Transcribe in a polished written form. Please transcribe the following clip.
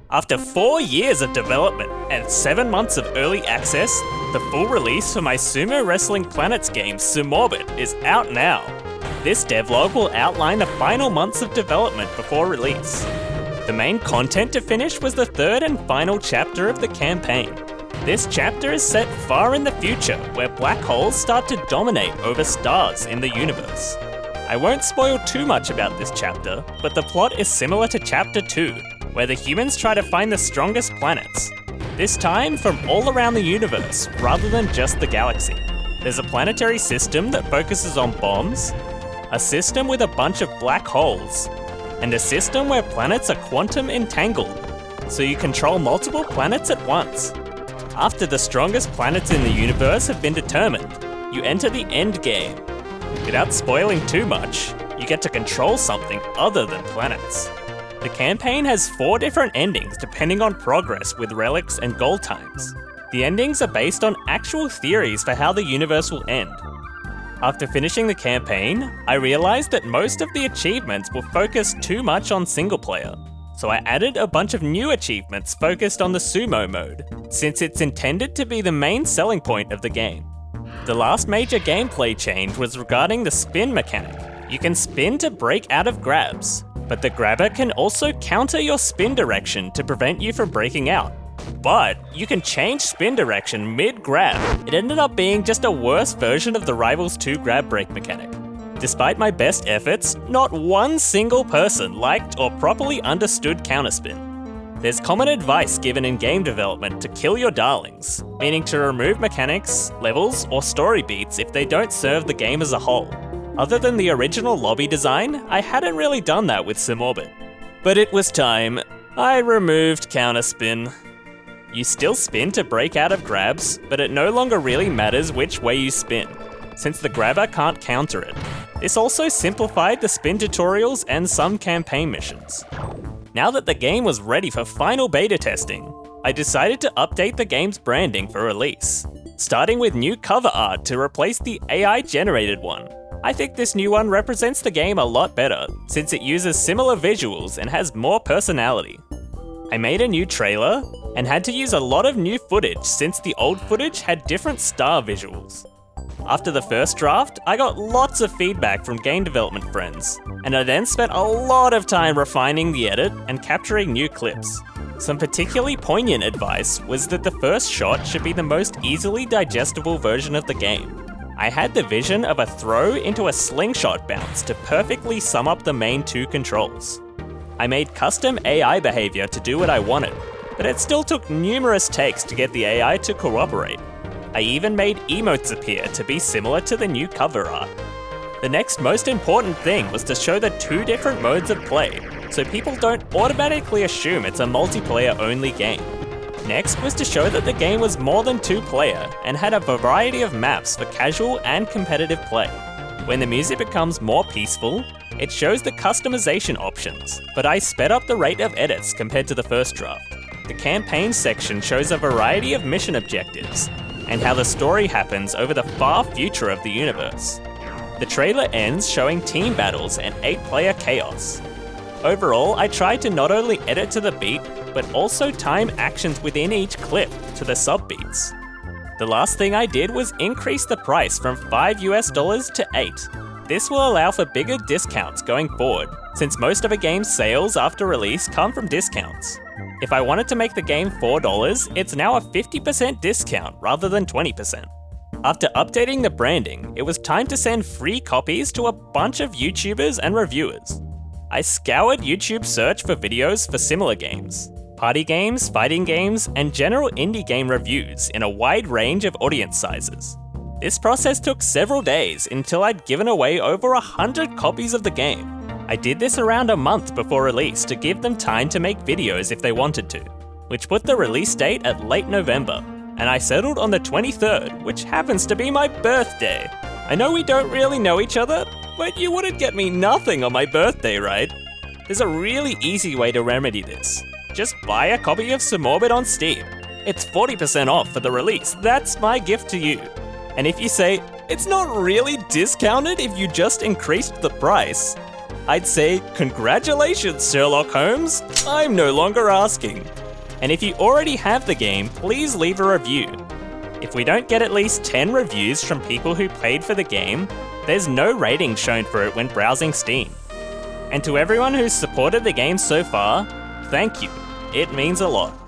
After 4 years of development and 7 months of early access, the full release for my Sumo Wrestling Planets game Sumo is out now. This devlog will outline the final months of development before release. The main content to finish was the third and final chapter of the campaign. This chapter is set far in the future, where black holes start to dominate over stars in the universe. I won't spoil too much about this chapter, but the plot is similar to Chapter 2, where the humans try to find the strongest planets. This time from all around the universe, rather than just the galaxy. There's a planetary system that focuses on bombs, a system with a bunch of black holes, and a system where planets are quantum entangled, so you control multiple planets at once. After the strongest planets in the universe have been determined, you enter the end game. Without spoiling too much, you get to control something other than planets. The campaign has 4 different endings depending on progress with relics and goal times. The endings are based on actual theories for how the universe will end. After finishing the campaign, I realized that most of the achievements were focused too much on single player. So I added a bunch of new achievements focused on the Sumo mode, since it's intended to be the main selling point of the game. The last major gameplay change was regarding the spin mechanic. You can spin to break out of grabs, but the grabber can also counter your spin direction to prevent you from breaking out. But you can change spin direction mid-grab. It ended up being just a worse version of the Rivals 2 grab break mechanic. Despite my best efforts, not one single person liked or properly understood counterspin. There's common advice given in game development to kill your darlings, meaning to remove mechanics, levels, or story beats if they don't serve the game as a whole. Other than the original lobby design, I hadn't really done that with Sumo. But it was time. I removed counterspin. You still spin to break out of grabs, but it no longer really matters which way you spin, since the grabber can't counter it. This also simplified the spin tutorials and some campaign missions. Now that the game was ready for final beta testing, I decided to update the game's branding for release, starting with new cover art to replace the AI-generated one. I think this new one represents the game a lot better, since it uses similar visuals and has more personality. I made a new trailer, and had to use a lot of new footage since the old footage had different star visuals. After the first draft, I got lots of feedback from game development friends, and I then spent a lot of time refining the edit and capturing new clips. Some particularly poignant advice was that the first shot should be the most easily digestible version of the game. I had the vision of a throw into a slingshot bounce to perfectly sum up the main 2 controls. I made custom AI behavior to do what I wanted, but it still took numerous takes to get the AI to cooperate. I even made emotes appear to be similar to the new cover art. The next most important thing was to show the 2 different modes of play, so people don't automatically assume it's a multiplayer-only game. Next was to show that the game was more than 2-player and had a variety of maps for casual and competitive play. When the music becomes more peaceful, it shows the customization options, but I sped up the rate of edits compared to the first draft. The campaign section shows a variety of mission objectives, and how the story happens over the far future of the universe. The trailer ends showing team battles and 8-player chaos. Overall, I tried to not only edit to the beat, but also time actions within each clip to the sub-beats. The last thing I did was increase the price from $5 to $8. This will allow for bigger discounts going forward, since most of a game's sales after release come from discounts. If I wanted to make the game $4, it's now a 50% discount rather than 20%. After updating the branding, it was time to send free copies to a bunch of YouTubers and reviewers. I scoured YouTube search for videos for similar games, party games, fighting games, and general indie game reviews in a wide range of audience sizes. This process took several days until I'd given away over 100 copies of the game. I did this around a month before release to give them time to make videos if they wanted to, which put the release date at late November, and I settled on the 23rd, which happens to be my birthday. I know we don't really know each other, but you wouldn't get me nothing on my birthday, right? There's a really easy way to remedy this. Just buy a copy of Sumo on Steam. It's 40% off for the release, that's my gift to you. And if you say, it's not really discounted if you just increased the price, I'd say congratulations, Sherlock Holmes. I'm no longer asking. And if you already have the game, please leave a review. If we don't get at least 10 reviews from people who played for the game, there's no rating shown for it when browsing Steam. And to everyone who's supported the game so far, thank you. It means a lot.